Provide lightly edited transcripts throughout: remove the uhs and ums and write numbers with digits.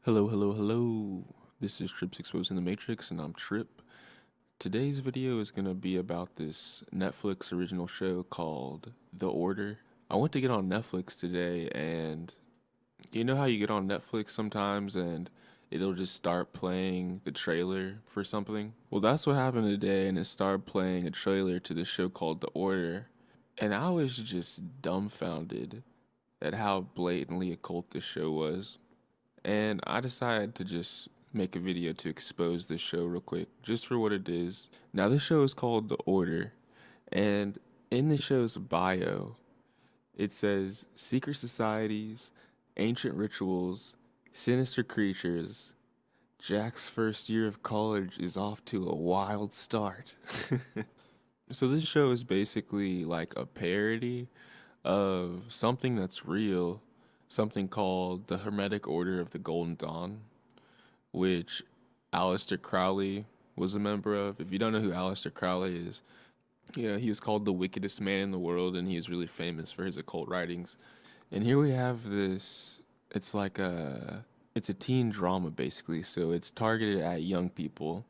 Hello, hello, hello. This is Tripp's Exposing the Matrix, and I'm Tripp. Today's video is going to be about this Netflix original show called The Order. I went to get on Netflix today, and you know how you get on Netflix sometimes and it'll just start playing the trailer for something? Well, that's what happened today, and it started playing a trailer to this show called The Order. And I was just dumbfounded at how blatantly occult this show was. And I decided to just make a video to expose this show real quick, just for what it is. Now, this show is called The Order, and in the show's bio, it says secret societies, ancient rituals, sinister creatures. Jack's first year of college is off to a wild start. So, this show is basically like a parody of something that's real, something called the Hermetic Order of the Golden Dawn, which Aleister Crowley was a member of. If you don't know who Aleister Crowley is, he was called the wickedest man in the world, and he is really famous for his occult writings. And here we have this, it's a teen drama basically, so it's targeted at young people.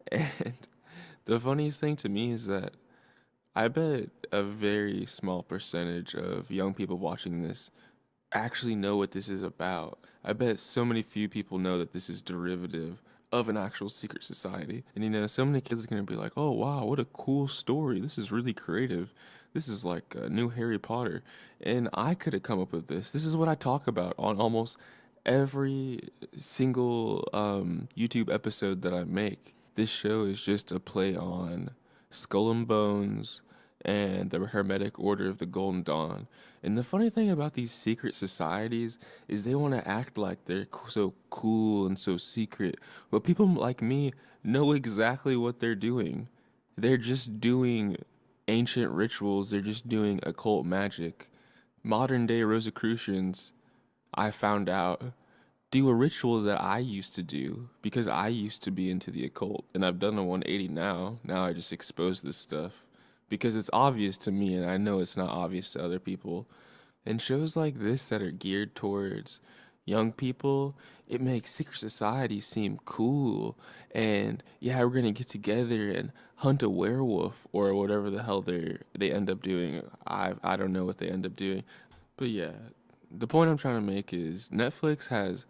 And the funniest thing to me is that I bet a very small percentage of young people watching this actually know what this is about. I bet so many few people know that this is derivative of an actual secret society. And so many kids are gonna be like, oh wow, what a cool story. This is really creative. This is like a new Harry Potter. And I could have come up with this. This is what I talk about on almost every single YouTube episode that I make. This show is just a play on Skull and Bones and the Hermetic Order of the Golden Dawn. And the funny thing about these secret societies is they want to act like they're so cool and so secret, but people like me know exactly what they're doing. They're just doing ancient rituals, they're just doing occult magic. Modern day Rosicrucians, I found out, do a ritual that I used to do because I used to be into the occult, and I've done a 180 now. Now I just expose this stuff because it's obvious to me, and I know it's not obvious to other people. And shows like this that are geared towards young people, it makes secret societies seem cool. And yeah, we're gonna get together and hunt a werewolf or whatever the hell they end up doing. I don't know what they end up doing, but yeah, the point I'm trying to make is Netflix has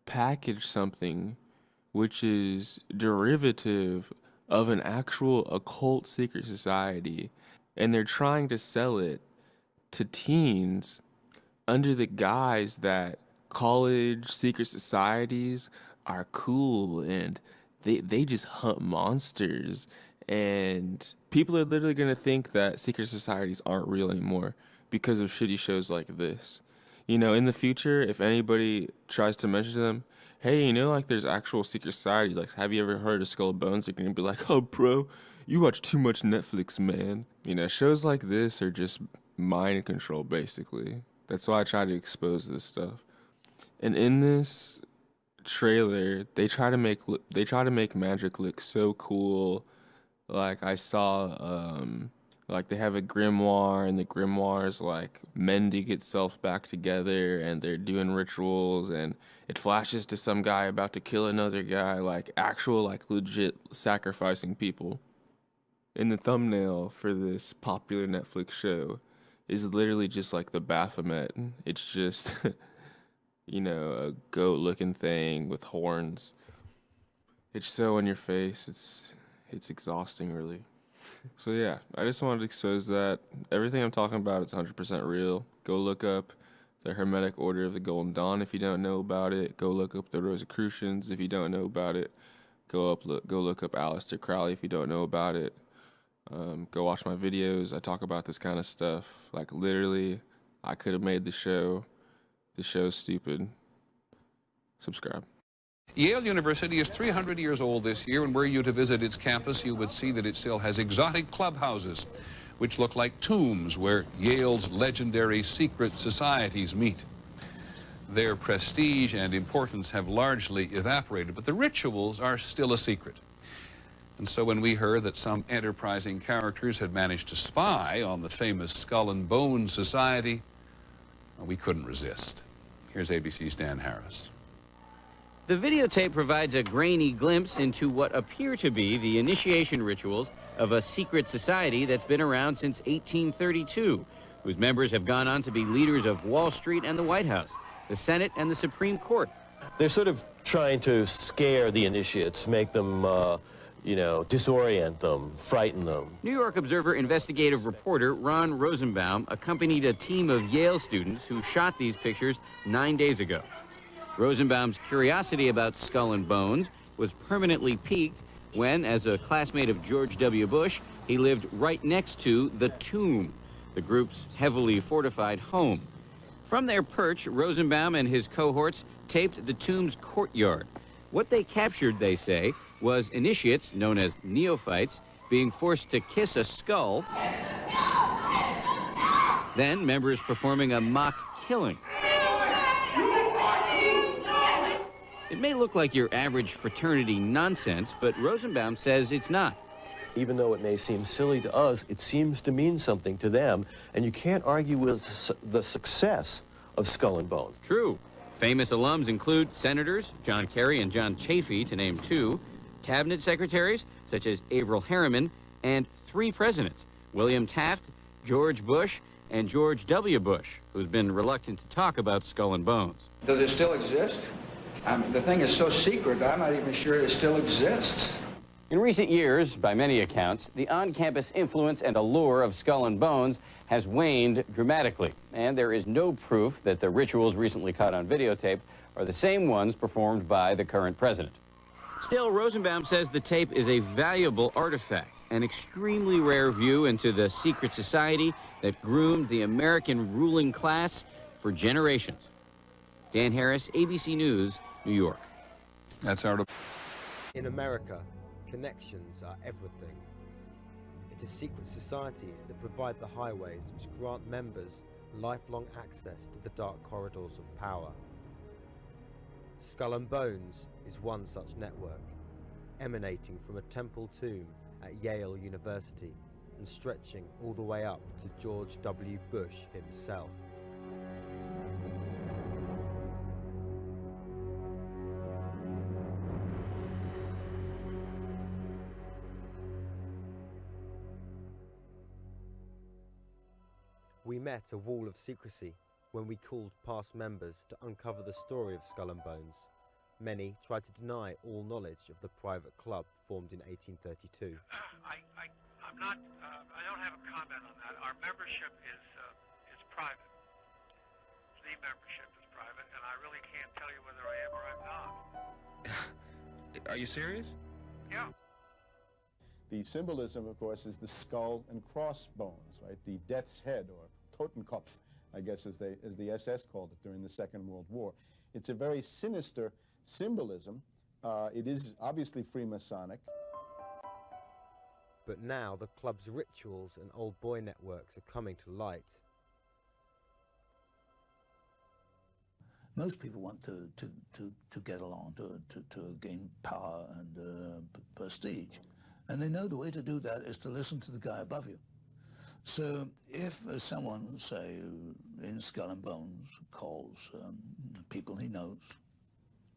packaged something which is derivative of an actual occult secret society, and they're trying to sell it to teens under the guise that college secret societies are cool and they just hunt monsters, and people are literally going to think that secret societies aren't real anymore because of shitty shows like this. In the future, if anybody tries to mention to them, hey, like there's actual secret societies, like have you ever heard of Skull and Bones? They're gonna be like, oh, bro, you watch too much Netflix, man. Shows like this are just mind control, basically. That's why I try to expose this stuff. And in this trailer, they try to make magic look so cool. Like I saw, like they have a grimoire, and the grimoire is like mending itself back together, and they're doing rituals, and it flashes to some guy about to kill another guy, like actual, like legit sacrificing people. In the thumbnail for this popular Netflix show is literally just like the Baphomet. It's just, a goat looking thing with horns. It's so in your face. It's exhausting, really. So yeah, I just wanted to expose that everything I'm talking about is 100% real. Go look up the Hermetic Order of the Golden Dawn if you don't know about it. Go look up the Rosicrucians if you don't know about it. Go look up Aleister Crowley if you don't know about it. Go watch my videos. I talk about this kind of stuff. Like literally, I could have made the show. The show's stupid. Subscribe. Yale University is 300 years old this year, and were you to visit its campus, you would see that it still has exotic clubhouses, which look like tombs where Yale's legendary secret societies meet. Their prestige and importance have largely evaporated, but the rituals are still a secret. And so when we heard that some enterprising characters had managed to spy on the famous Skull and Bones Society, well, we couldn't resist. Here's ABC's Dan Harris. The videotape provides a grainy glimpse into what appear to be the initiation rituals of a secret society that's been around since 1832, whose members have gone on to be leaders of Wall Street and the White House, the Senate and the Supreme Court. They're sort of trying to scare the initiates, make them, disorient them, frighten them. New York Observer investigative reporter Ron Rosenbaum accompanied a team of Yale students who shot these pictures 9 days ago. Rosenbaum's curiosity about Skull and Bones was permanently piqued when, as a classmate of George W. Bush, he lived right next to the Tomb, the group's heavily fortified home. From their perch, Rosenbaum and his cohorts taped the Tomb's courtyard. What they captured, they say, was initiates, known as neophytes, being forced to kiss a skull, then members performing a mock killing. It may look like your average fraternity nonsense, but Rosenbaum says it's not. Even though it may seem silly to us, it seems to mean something to them, and you can't argue with the success of Skull and Bones. True. Famous alums include senators, John Kerry and John Chafee, to name two, cabinet secretaries, such as Averell Harriman, and 3 presidents, William Taft, George Bush, and George W. Bush, who's been reluctant to talk about Skull and Bones. Does it still exist? The thing is so secret, I'm not even sure it still exists. In recent years, by many accounts, the on-campus influence and allure of Skull and Bones has waned dramatically, and there is no proof that the rituals recently caught on videotape are the same ones performed by the current president. Still, Rosenbaum says the tape is a valuable artifact, an extremely rare view into the secret society that groomed the American ruling class for generations. Dan Harris, ABC News, New York. That's our... In America, connections are everything. It is secret societies that provide the highways which grant members lifelong access to the dark corridors of power. Skull and Bones is one such network, emanating from a temple tomb at Yale University and stretching all the way up to George W. Bush himself. We met a wall of secrecy when we called past members to uncover the story of Skull and Bones. Many tried to deny all knowledge of the private club formed in 1832. I don't have a comment on that. Our membership is private. The membership is private, and I really can't tell you whether I am or I'm not. Are you serious? Yeah. The symbolism, of course, is the skull and crossbones, right? The death's head, or Totenkopf, I guess as the SS called it during the Second World War. It's a very sinister symbolism. It is obviously Freemasonic. But now the club's rituals and old boy networks are coming to light. Most people want to get along, to gain power and prestige. And they know the way to do that is to listen to the guy above you. So if someone, say, in Skull and Bones, calls people he knows,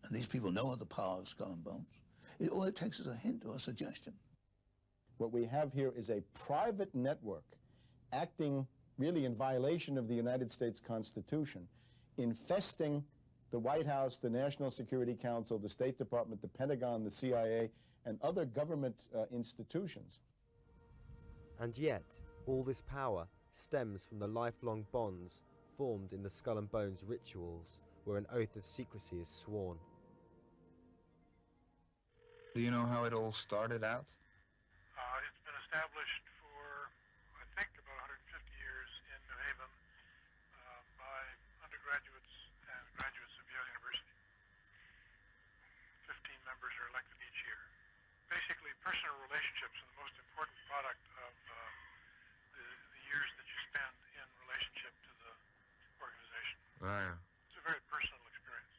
and these people know of the power of Skull and Bones, all it takes is a hint or a suggestion. What we have here is a private network acting really in violation of the United States Constitution, infesting the White House, the National Security Council, the State Department, the Pentagon, the CIA, and other government institutions. And yet, all this power stems from the lifelong bonds formed in the Skull and Bones rituals, where an oath of secrecy is sworn. Do you know how it all started out? It's been established for, I think, about 150 years in New Haven by undergraduates and graduates of Yale University. 15 members are elected each year. Basically, personal relationships are the most important product of the years that you spend in relationship to the organization. Wow. It's a very personal experience.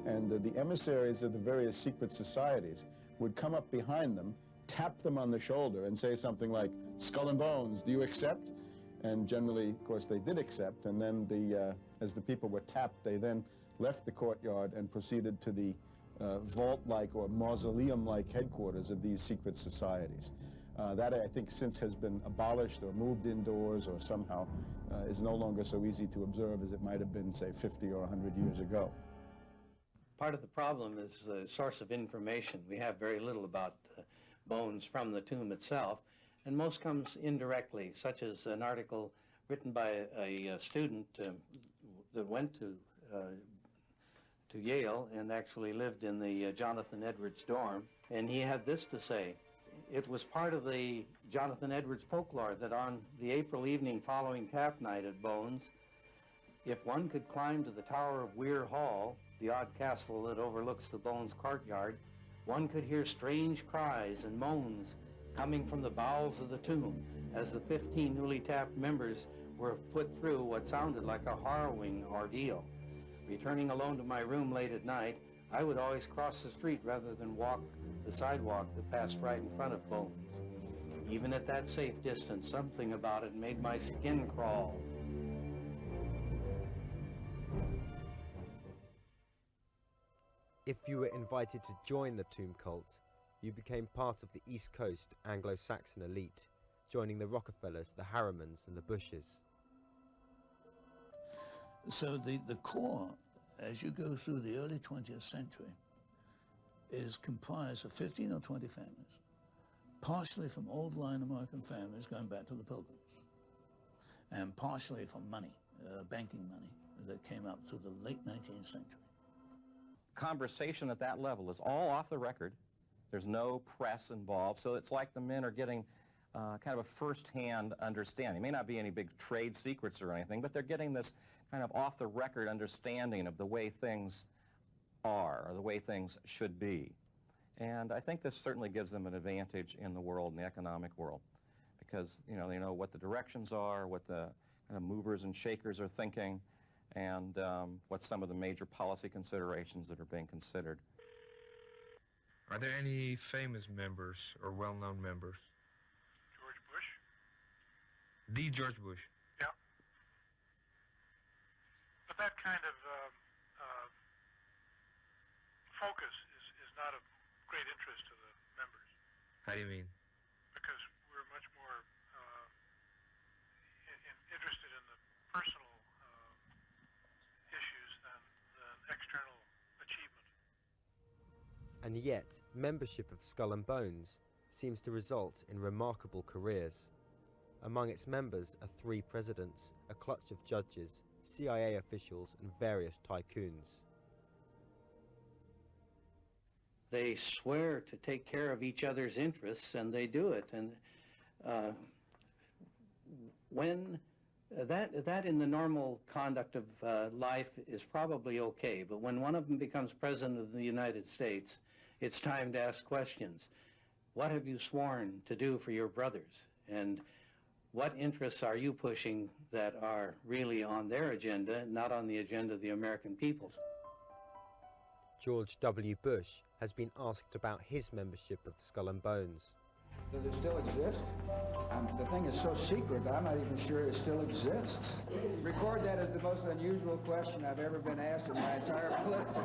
And the emissaries of the various secret societies would come up behind them, tap them on the shoulder, and say something like, "Skull and Bones, do you accept?" And generally, of course, they did accept, and then as the people were tapped, they then left the courtyard and proceeded to the vault-like or mausoleum-like headquarters of these secret societies. That, I think, since has been abolished or moved indoors or somehow is no longer so easy to observe as it might have been, say, 50 or 100 years ago. Part of the problem is the source of information. We have very little about the bones from the tomb itself, and most comes indirectly, such as an article written by a student that went to Yale and actually lived in the Jonathan Edwards dorm, and he had this to say. It was part of the Jonathan Edwards folklore that on the April evening following tap night at Bones, if one could climb to the tower of Weir Hall, the odd castle that overlooks the Bones courtyard, one could hear strange cries and moans coming from the bowels of the tomb as the 15 newly tapped members were put through what sounded like a harrowing ordeal. Returning alone to my room late at night, I would always cross the street rather than walk the sidewalk that passed right in front of Bones. Even at that safe distance, something about it made my skin crawl. If you were invited to join the tomb cult, you became part of the East Coast Anglo-Saxon elite, joining the Rockefellers, the Harrimans, and the Bushes. So the core, as you go through the early 20th century, is comprised of 15 or 20 families, partially from old line American families going back to the Pilgrims, and partially from money, banking money, that came up through the late 19th century. Conversation at that level is all off the record. There's no press involved, so it's like the men are getting kind of a first-hand understanding. It may not be any big trade secrets or anything, but they're getting this kind of off-the-record understanding of the way things are, or the way things should be. And I think this certainly gives them an advantage in the world, in the economic world, because, you know, they know what the directions are, what the kind of movers and shakers are thinking, and what some of the major policy considerations that are being considered. Are there any famous members or well-known members? George Bush? The George Bush? Yeah. But that kind of focus is not of great interest to the members. How do you mean? Because we're much more interested in the personal issues than external achievement. And yet, membership of Skull and Bones seems to result in remarkable careers. Among its members are 3 presidents, a clutch of judges, CIA officials, and various tycoons. They swear to take care of each other's interests, and they do it. And when that in the normal conduct of life is probably okay, but when one of them becomes president of the United States, it's time to ask questions. What have you sworn to do for your brothers? And what interests are you pushing that are really on their agenda, not on the agenda of the American people's? George W. Bush has been asked about his membership of Skull and Bones. Does it still exist? The thing is so secret, I'm not even sure it still exists. Record that as the most unusual question I've ever been asked in my entire political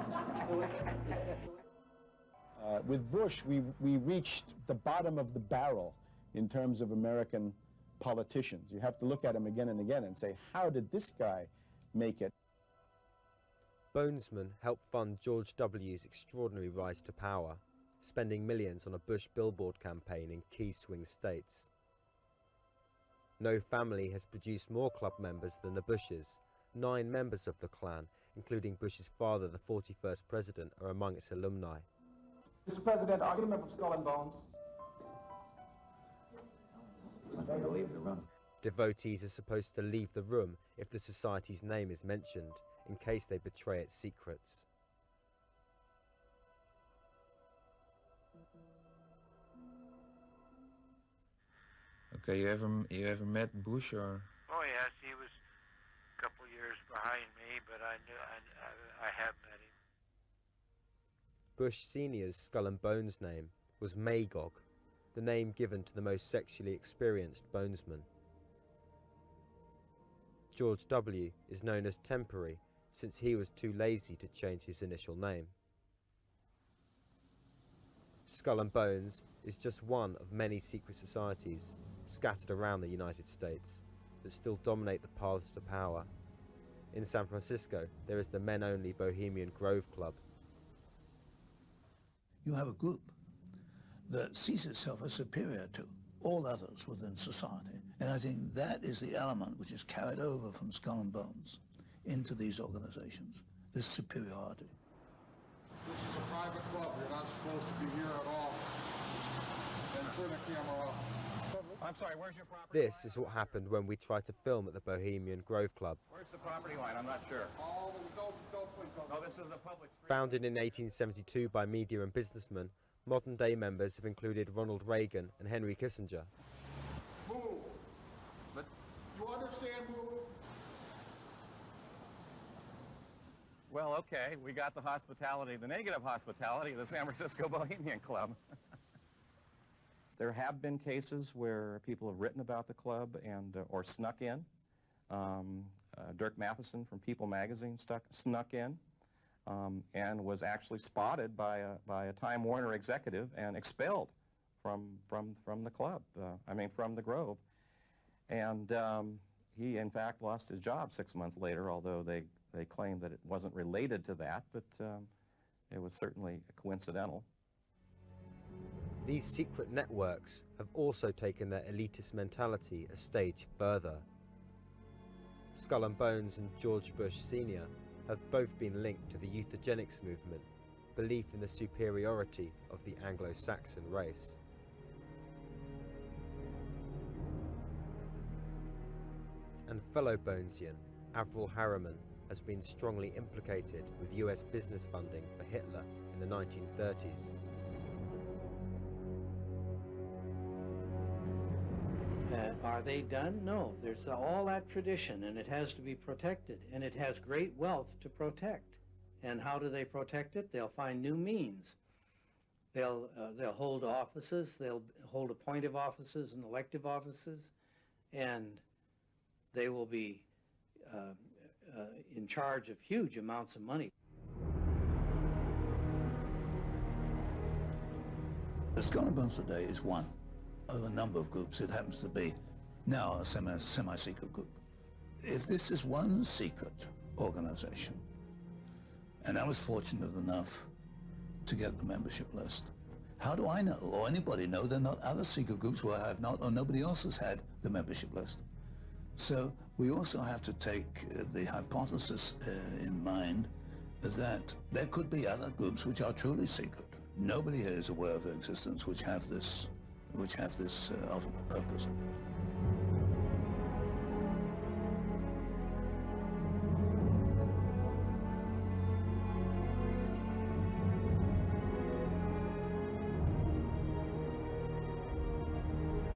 career. With Bush, we reached the bottom of the barrel in terms of American politicians. You have to look at him again and again and say, how did this guy make it? Bonesman helped fund George W.'s extraordinary rise to power, spending millions on a Bush billboard campaign in key swing states. No family has produced more club members than the Bushes. 9 members of the clan, including Bush's father, the 41st president, are among its alumni. Mr. President, are you a member of Skull and Bones? Leave the room. Devotees are supposed to leave the room if the society's name is mentioned, in case they betray its secrets. Okay, you ever met Bush or? Oh yes, he was a couple years behind me, but I have met him. Bush Sr.'s Skull and Bones name was Magog, the name given to the most sexually experienced bonesman. George W. is known as Temporary since he was too lazy to change his initial name. Skull and Bones is just one of many secret societies scattered around the United States that still dominate the paths to power. In San Francisco, there is the men-only Bohemian Grove Club. You have a group that sees itself as superior to all others within society. And I think that is the element which is carried over from Skull and Bones into these organizations, this superiority. This is a private club. You're not supposed to be here at all. Then turn the camera off. I'm sorry, where's your property This is what happened when we tried to film at the Bohemian Grove Club. Where's the property line? I'm not sure. No, this is a public street. Founded in 1872 by media and businessmen, modern-day members have included Ronald Reagan and Henry Kissinger. Move. But You understand, move? well, okay, we got the hospitality, the negative hospitality of the San Francisco Bohemian Club. There have been cases where people have written about the club and or snuck in. Dirk Matheson from People magazine snuck in and was actually spotted by a Time Warner executive and expelled from the club. From the Grove. And he, in fact, lost his job 6 months later, although they claimed that it wasn't related to that, but it was certainly coincidental. These secret networks have also taken their elitist mentality a stage further. Skull and Bones and George Bush Sr. have both been linked to the euthogenics movement, belief in the superiority of the Anglo-Saxon race. And fellow Bonesian, Avril Harriman, has been strongly implicated with US business funding for Hitler in the 1930s. Are they done? No. There's all that tradition, and it has to be protected, and it has great wealth to protect. And how do they protect it? They'll find new means. They'll hold offices. They'll hold appointive offices and elective offices, and they will be in charge of huge amounts of money. The Skull and Bones today is one of a number of groups. It happens to be now a semi-secret group. If this is one secret organization, and I was fortunate enough to get the membership list, how do I know, or anybody know, there are not other secret groups where I have not, or nobody else has had the membership list? So we also have to take the hypothesis in mind that there could be other groups which are truly secret. Nobody here is aware of their existence, which have this ultimate purpose.